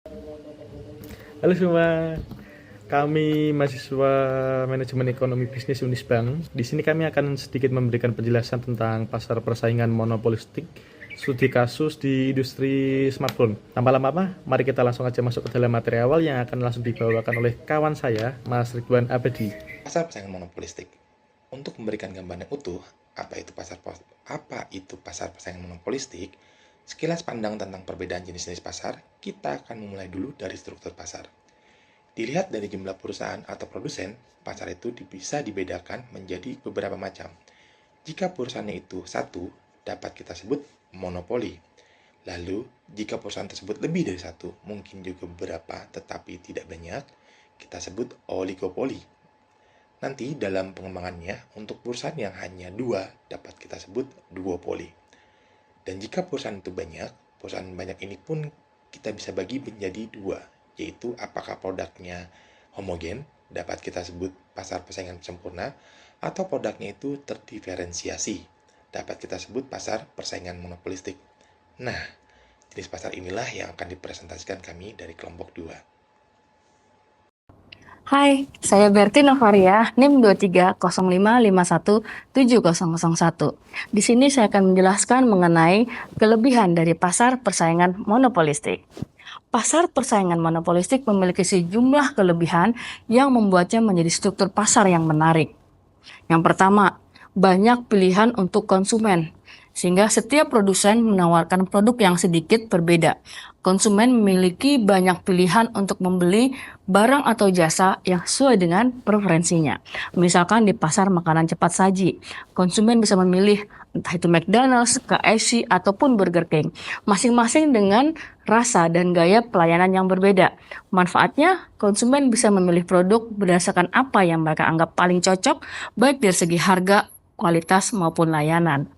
Halo semua, kami mahasiswa Manajemen Ekonomi Bisnis Unisbank. Di sini kami akan sedikit memberikan penjelasan tentang pasar persaingan monopolistik studi kasus di industri smartphone. Tanpa lama-lama, mari kita langsung aja masuk ke dalam materi awal yang akan langsung dibawakan oleh kawan saya, Mas Ridwan Abadi. Pasar persaingan monopolistik. Untuk memberikan gambaran yang utuh, apa itu pasar persaingan monopolistik? Sekilas pandang tentang perbedaan jenis-jenis pasar, kita akan memulai dulu dari struktur pasar. Dilihat dari jumlah perusahaan atau produsen, pasar itu bisa dibedakan menjadi beberapa macam. Jika perusahaannya itu satu, dapat kita sebut monopoli. Lalu, jika perusahaan tersebut lebih dari satu, mungkin juga beberapa tetapi tidak banyak, kita sebut oligopoli. Nanti dalam pengembangannya, untuk perusahaan yang hanya dua, dapat kita sebut duopoli. Dan jika perusahaan itu banyak, perusahaan banyak ini pun kita bisa bagi menjadi dua, yaitu apakah produknya homogen, dapat kita sebut pasar persaingan sempurna, atau produknya itu terdiferensiasi, dapat kita sebut pasar persaingan monopolistik. Nah, jenis pasar inilah yang akan dipresentasikan kami dari kelompok 2. Hai, saya Berti Novaria, NIM 2305517001. Di sini saya akan menjelaskan mengenai kelebihan dari pasar persaingan monopolistik. Pasar persaingan monopolistik memiliki sejumlah kelebihan yang membuatnya menjadi struktur pasar yang menarik. Yang pertama, banyak pilihan untuk konsumen, sehingga setiap produsen menawarkan produk yang sedikit berbeda. Konsumen memiliki banyak pilihan untuk membeli barang atau jasa yang sesuai dengan preferensinya. Misalkan di pasar makanan cepat saji, konsumen bisa memilih entah itu McDonald's, KFC, ataupun Burger King. Masing-masing dengan rasa dan gaya pelayanan yang berbeda. Manfaatnya, konsumen bisa memilih produk berdasarkan apa yang mereka anggap paling cocok, baik dari segi harga, kualitas, maupun layanan.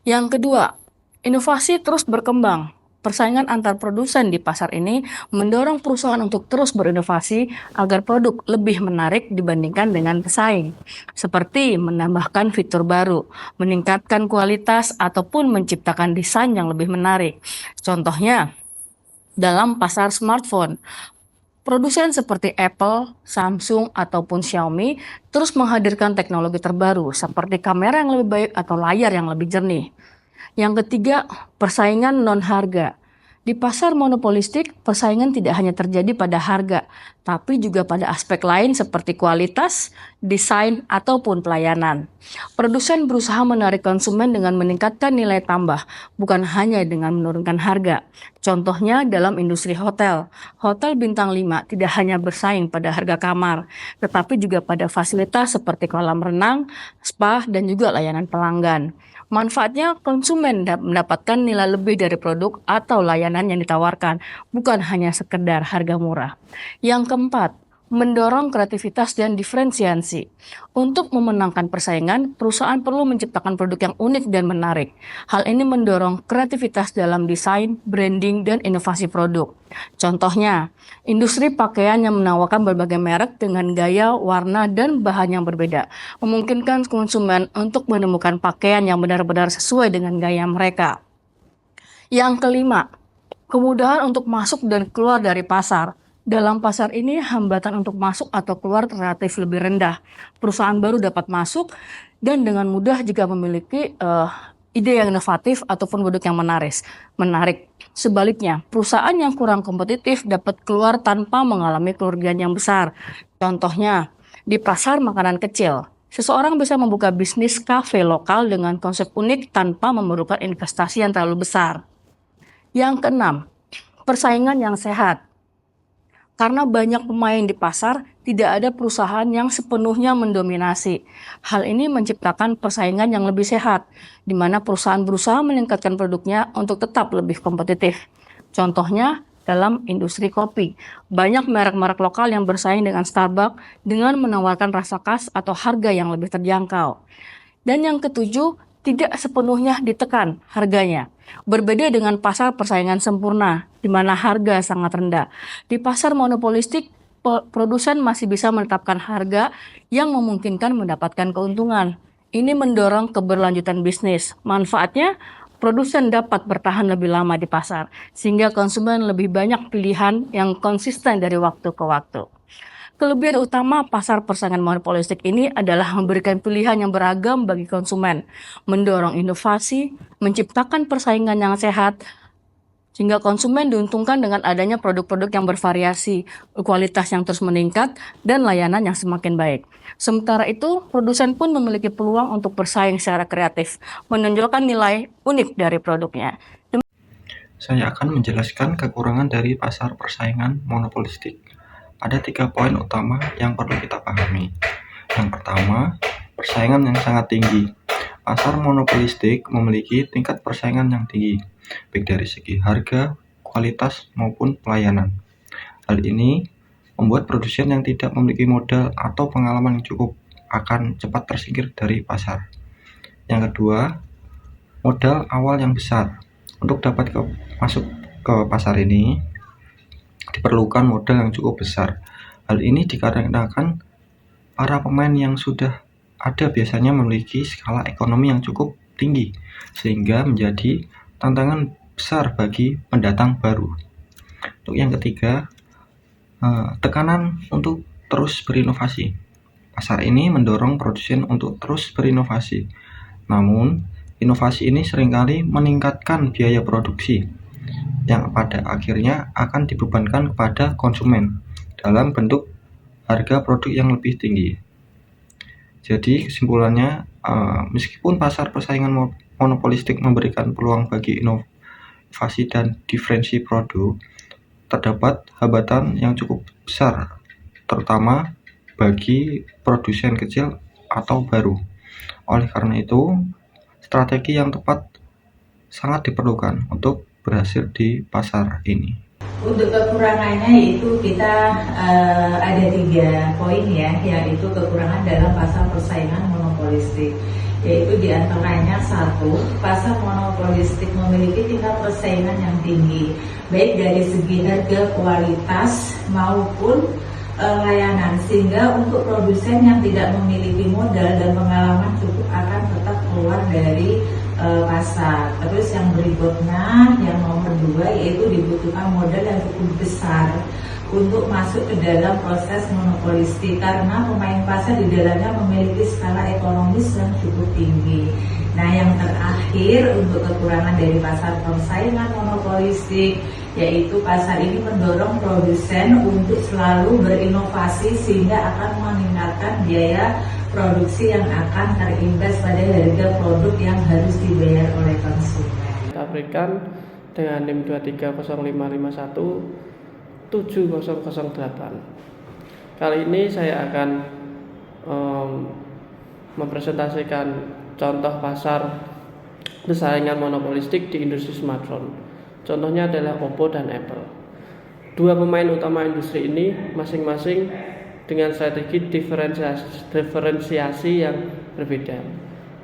Yang kedua, inovasi terus berkembang. Persaingan antar produsen di pasar ini mendorong perusahaan untuk terus berinovasi agar produk lebih menarik dibandingkan dengan pesaing, seperti menambahkan fitur baru, meningkatkan kualitas, ataupun menciptakan desain yang lebih menarik. Contohnya, dalam pasar smartphone, produsen seperti Apple, Samsung, ataupun Xiaomi terus menghadirkan teknologi terbaru seperti kamera yang lebih baik atau layar yang lebih jernih. Yang ketiga, persaingan non-harga. Di pasar monopolistik, persaingan tidak hanya terjadi pada harga, tapi juga pada aspek lain seperti kualitas, desain, ataupun pelayanan. Produsen berusaha menarik konsumen dengan meningkatkan nilai tambah, bukan hanya dengan menurunkan harga. Contohnya dalam industri hotel. Hotel bintang 5 tidak hanya bersaing pada harga kamar, tetapi juga pada fasilitas seperti kolam renang, spa, dan juga layanan pelanggan. Manfaatnya, konsumen mendapatkan nilai lebih dari produk atau layanan yang ditawarkan, bukan hanya sekedar harga murah. Yang keempat, mendorong kreativitas dan diferensiasi. Untuk memenangkan persaingan, perusahaan perlu menciptakan produk yang unik dan menarik. Hal ini mendorong kreativitas dalam desain, branding, dan inovasi produk. Contohnya, industri pakaian yang menawarkan berbagai merek dengan gaya, warna, dan bahan yang berbeda, memungkinkan konsumen untuk menemukan pakaian yang benar-benar sesuai dengan gaya mereka. Yang kelima, kemudahan untuk masuk dan keluar dari pasar. Dalam pasar ini, hambatan untuk masuk atau keluar relatif lebih rendah. Perusahaan baru dapat masuk dan dengan mudah jika memiliki ide yang inovatif ataupun produk yang menarik. Sebaliknya, perusahaan yang kurang kompetitif dapat keluar tanpa mengalami kerugian yang besar. Contohnya, di pasar makanan kecil, seseorang bisa membuka bisnis kafe lokal dengan konsep unik tanpa memerlukan investasi yang terlalu besar. Yang keenam, persaingan yang sehat. Karena banyak pemain di pasar, tidak ada perusahaan yang sepenuhnya mendominasi. Hal ini menciptakan persaingan yang lebih sehat, di mana perusahaan berusaha meningkatkan produknya untuk tetap lebih kompetitif. Contohnya, dalam industri kopi, banyak merek-merek lokal yang bersaing dengan Starbucks dengan menawarkan rasa khas atau harga yang lebih terjangkau. Dan yang ketujuh, tidak sepenuhnya ditekan harganya. Berbeda dengan pasar persaingan sempurna, di mana harga sangat rendah. Di pasar monopolistik, produsen masih bisa menetapkan harga yang memungkinkan mendapatkan keuntungan. Ini mendorong keberlanjutan bisnis. Manfaatnya, produsen dapat bertahan lebih lama di pasar, sehingga konsumen lebih banyak pilihan yang konsisten dari waktu ke waktu. Kelebihan utama pasar persaingan monopolistik ini adalah memberikan pilihan yang beragam bagi konsumen, mendorong inovasi, menciptakan persaingan yang sehat, sehingga konsumen diuntungkan dengan adanya produk-produk yang bervariasi, kualitas yang terus meningkat, dan layanan yang semakin baik. Sementara itu, produsen pun memiliki peluang untuk bersaing secara kreatif, menonjolkan nilai unik dari produknya. Saya akan menjelaskan kekurangan dari pasar persaingan monopolistik. Ada 3 poin utama yang perlu kita pahami. Yang pertama, persaingan yang sangat tinggi. Pasar monopolistik memiliki tingkat persaingan yang tinggi, baik dari segi harga, kualitas, maupun pelayanan. Hal ini membuat produsen yang tidak memiliki modal atau pengalaman yang cukup akan cepat tersingkir dari pasar. Yang kedua, modal awal yang besar. Untuk dapat masuk ke pasar ini, diperlukan modal yang cukup besar. Hal ini dikarenakan para pemain yang sudah ada biasanya memiliki skala ekonomi yang cukup tinggi, sehingga menjadi tantangan besar bagi pendatang baru. Untuk yang ketiga, tekanan untuk terus berinovasi. Pasar ini mendorong produsen untuk terus berinovasi. Namun, inovasi ini seringkali meningkatkan biaya produksi, yang pada akhirnya akan dibebankan kepada konsumen dalam bentuk harga produk yang lebih tinggi. Jadi kesimpulannya, meskipun pasar persaingan monopolistik memberikan peluang bagi inovasi dan diferensi produk, terdapat hambatan yang cukup besar, terutama bagi produsen kecil atau baru. Oleh karena itu, strategi yang tepat sangat diperlukan untuk berhasil di pasar ini. Untuk kekurangannya yaitu kita ada 3 poin ya, yaitu kekurangan dalam pasar persaingan monopolistik. Yaitu diantaranya 1, pasar monopolistik memiliki tingkat persaingan yang tinggi, baik dari segi harga, kualitas maupun layanan, sehingga untuk produsen yang tidak memiliki modal dan pengalaman cukup akan tetap keluar dari pasar. Terus yang berikutnya, yang nomor 2, yaitu dibutuhkan modal yang cukup besar untuk masuk ke dalam proses monopolistik, karena pemain pasar di dalamnya memiliki skala ekonomis yang cukup tinggi. Nah, yang terakhir untuk kekurangan dari pasar persaingan monopolistik, yaitu pasar ini mendorong produsen untuk selalu berinovasi sehingga akan meningkatkan biaya produksi yang akan terimbas pada harga produk yang harus dibayar oleh konsumen. Kita berikan dengan NIM 230551 7008. Kali ini saya akan mempresentasikan contoh pasar persaingan monopolistik di industri smartphone. Contohnya adalah Oppo dan Apple. Dua pemain utama industri ini masing-masing dengan strategi diferensiasi yang berbeda.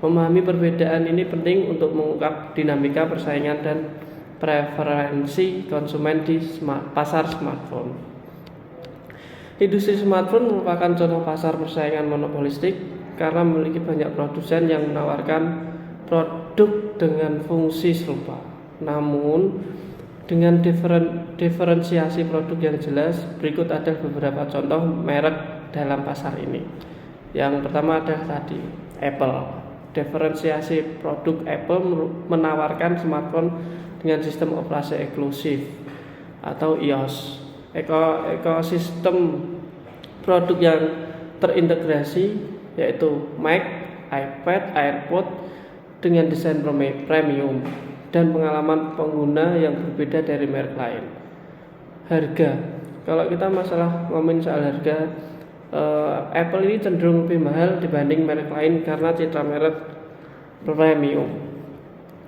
Memahami perbedaan ini penting untuk mengungkap dinamika persaingan dan preferensi konsumen di pasar smartphone. Industri smartphone merupakan contoh pasar persaingan monopolistik karena memiliki banyak produsen yang menawarkan produk dengan fungsi serupa. Namun, dengan diferensiasi produk yang jelas, berikut ada beberapa contoh merek dalam pasar ini. Yang pertama adalah tadi Apple. Diferensiasi produk Apple menawarkan smartphone dengan sistem operasi eksklusif atau iOS. Ekosistem produk yang terintegrasi yaitu Mac, iPad, AirPod dengan desain premium dan pengalaman pengguna yang berbeda dari merek lain. Harga, kalau kita masalah ngomongin soal harga, Apple ini cenderung lebih mahal dibanding merek lain karena citra merek premium.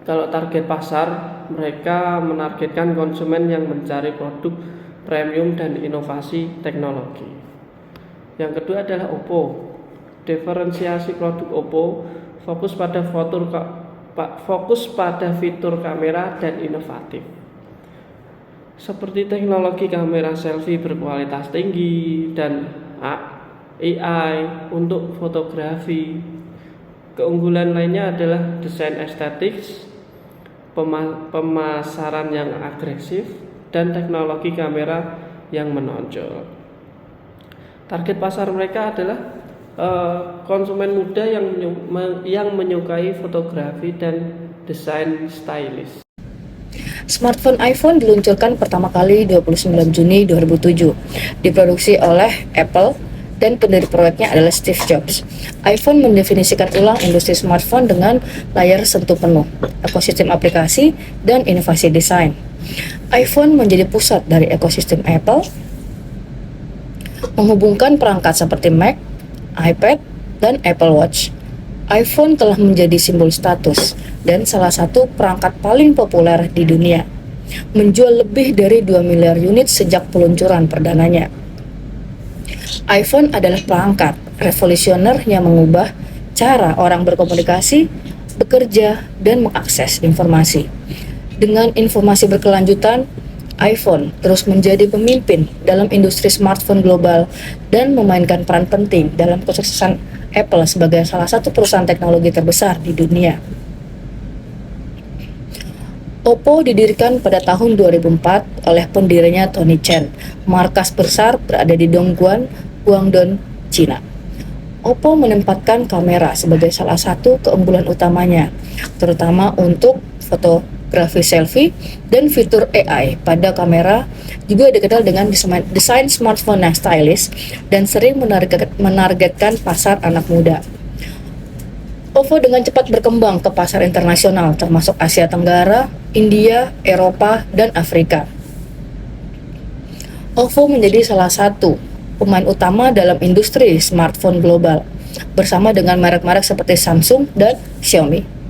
Kalau target pasar, mereka menargetkan konsumen yang mencari produk premium dan inovasi teknologi. Yang kedua adalah Oppo. Diferensiasi produk Oppo fokus pada fitur kamera dan inovatif, seperti teknologi kamera selfie berkualitas tinggi dan AI untuk fotografi. Keunggulan lainnya adalah desain estetik pemasaran yang agresif, dan teknologi kamera yang menonjol. Target pasar mereka adalah konsumen muda yang menyukai fotografi dan desain stylish. Smartphone iPhone diluncurkan pertama kali 29 Juni 2007, diproduksi oleh Apple dan pendiri proyeknya adalah Steve Jobs. iPhone mendefinisikan ulang industri smartphone dengan layar sentuh penuh, ekosistem aplikasi, dan inovasi desain. iPhone menjadi pusat dari ekosistem Apple, menghubungkan perangkat seperti Mac, iPad, dan Apple Watch. iPhone telah menjadi simbol status dan salah satu perangkat paling populer di dunia, menjual lebih dari 2 miliar unit sejak peluncuran perdananya. iPhone adalah perangkat revolusioner yang mengubah cara orang berkomunikasi, bekerja, dan mengakses informasi. Dengan informasi berkelanjutan, iPhone terus menjadi pemimpin dalam industri smartphone global dan memainkan peran penting dalam kesuksesan Apple sebagai salah satu perusahaan teknologi terbesar di dunia. Oppo didirikan pada tahun 2004 oleh pendirinya Tony Chen. Markas besar berada di Dongguan, Guangdong, Cina. Oppo menempatkan kamera sebagai salah satu keunggulan utamanya, terutama untuk fotografi selfie dan fitur AI pada kamera. Juga dikenal dengan desain smartphone yang stylish dan sering menargetkan pasar anak muda. Oppo dengan cepat berkembang ke pasar internasional termasuk Asia Tenggara, India, Eropa, dan Afrika. Oppo menjadi salah satu pemain utama dalam industri smartphone global bersama dengan merek-merek seperti Samsung dan Xiaomi.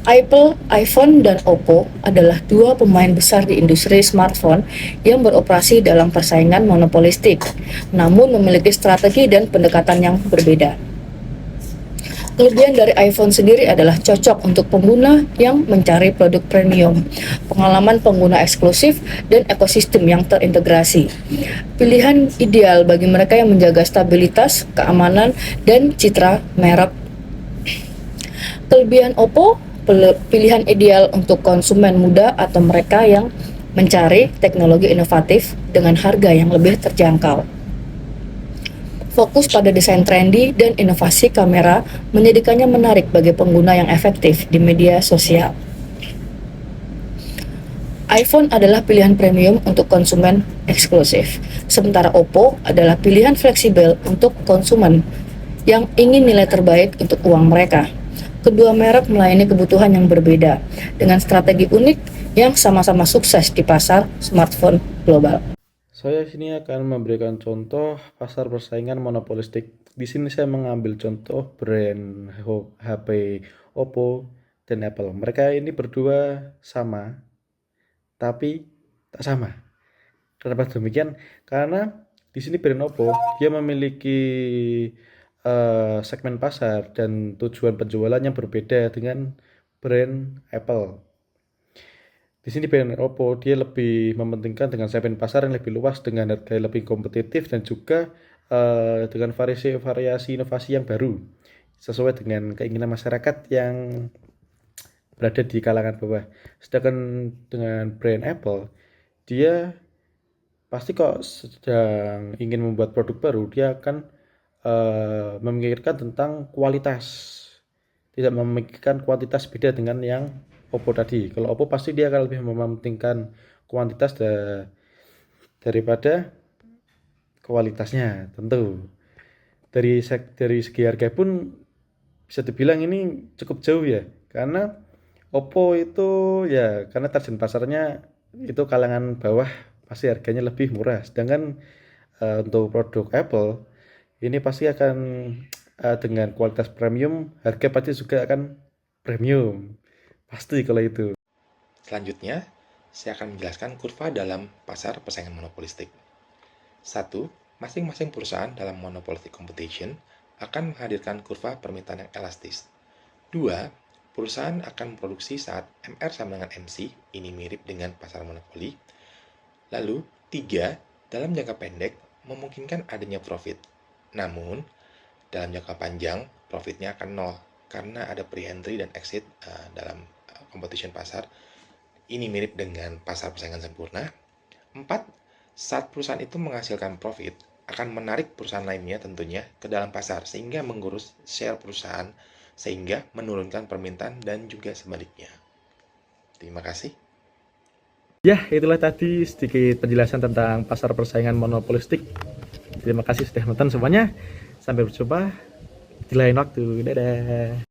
Apple, iPhone, dan Oppo adalah dua pemain besar di industri smartphone yang beroperasi dalam persaingan monopolistik, namun memiliki strategi dan pendekatan yang berbeda. Kelebihan dari iPhone sendiri adalah cocok untuk pengguna yang mencari produk premium, pengalaman pengguna eksklusif, dan ekosistem yang terintegrasi. Pilihan ideal bagi mereka yang menjaga stabilitas, keamanan, dan citra merek. Kelebihan Oppo, pilihan ideal untuk konsumen muda atau mereka yang mencari teknologi inovatif dengan harga yang lebih terjangkau. Fokus pada desain trendy dan inovasi kamera menjadikannya menarik bagi pengguna yang efektif di media sosial. iPhone adalah pilihan premium untuk konsumen eksklusif, sementara Oppo adalah pilihan fleksibel untuk konsumen yang ingin nilai terbaik untuk uang mereka. Kedua merek melayani kebutuhan yang berbeda dengan strategi unik yang sama-sama sukses di pasar smartphone global. Saya sini akan memberikan contoh pasar persaingan monopolistik. Di sini saya mengambil contoh brand HP Oppo dan Apple. Mereka ini berdua sama, tapi tak sama. Kenapa demikian? Karena di sini brand Oppo dia memiliki segmen pasar dan tujuan penjualan yang berbeda dengan brand Apple. Di sini brand Oppo dia lebih mementingkan dengan segmen pasar yang lebih luas dengan harga yang lebih kompetitif dan juga dengan variasi inovasi yang baru sesuai dengan keinginan masyarakat yang berada di kalangan bawah. Sedangkan dengan brand Apple dia pasti kok sedang ingin membuat produk baru, dia akan memikirkan tentang kualitas, tidak memikirkan kuantitas, beda dengan yang Oppo tadi. Kalau Oppo pasti dia akan lebih mementingkan kuantitas daripada kualitasnya tentu. Dari segi harga pun bisa dibilang ini cukup jauh ya, karena Oppo itu ya karena target pasarnya itu kalangan bawah, pasti harganya lebih murah. Sedangkan untuk produk Apple ini pasti akan dengan kualitas premium, harga pasti juga akan premium. Pasti kalau itu. Selanjutnya, saya akan menjelaskan kurva dalam pasar persaingan monopolistik. 1. Masing-masing perusahaan dalam monopolistic competition akan menghadirkan kurva permintaan yang elastis. 2. Perusahaan akan memproduksi saat MR sama dengan MC, ini mirip dengan pasar monopoli. Lalu, 3. Dalam jangka pendek, memungkinkan adanya profit. Namun, dalam jangka panjang, profitnya akan nol, karena ada pre-entry dan exit dalam competition pasar. Ini mirip dengan pasar persaingan sempurna. 4. Saat perusahaan itu menghasilkan profit, akan menarik perusahaan lainnya tentunya ke dalam pasar sehingga mengurus share perusahaan sehingga menurunkan permintaan dan juga sebaliknya. Terima kasih. Ya, itulah tadi sedikit penjelasan tentang pasar persaingan monopolistik. Terima kasih sudah nonton semuanya. Sampai berjumpa di lain waktu. Dadah.